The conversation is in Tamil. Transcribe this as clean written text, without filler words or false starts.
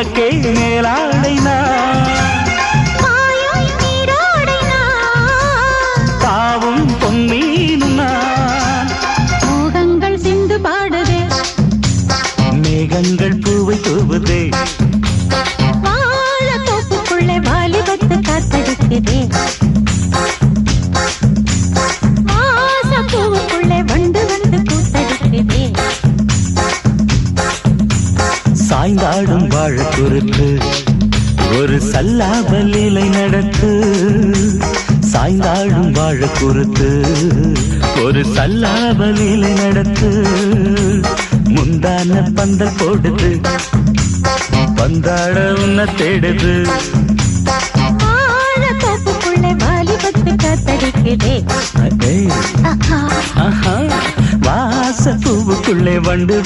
உனக்கே மேலாடை பாவும் பொன்னீனும் மோகங்கள் சிந்து பாடுதே மேகங்கள் பூவை தூவுதே வாழ தோப்புக்குள்ளே வாலிபத்து காத்தடிக்குதே பூவுக்குள்ளே வண்டு வந்து கூத்தடிக்குதே சாய்ந்தாடும் வாழ குறுக்கு ஒரு சல்லாபலீலை நடத்து சாய்ந்தாடும் வாழ குறுத்து ஒரு சல்லாபலீலை நடத்து முந்தான பந்தல் போடுது பந்தாட உன்ன தேடுது வாழ தோப்புக்குள்ளே வாலிபத்து காத்தடிக்குதே வாச பூவுக்குள்ளே வண்டு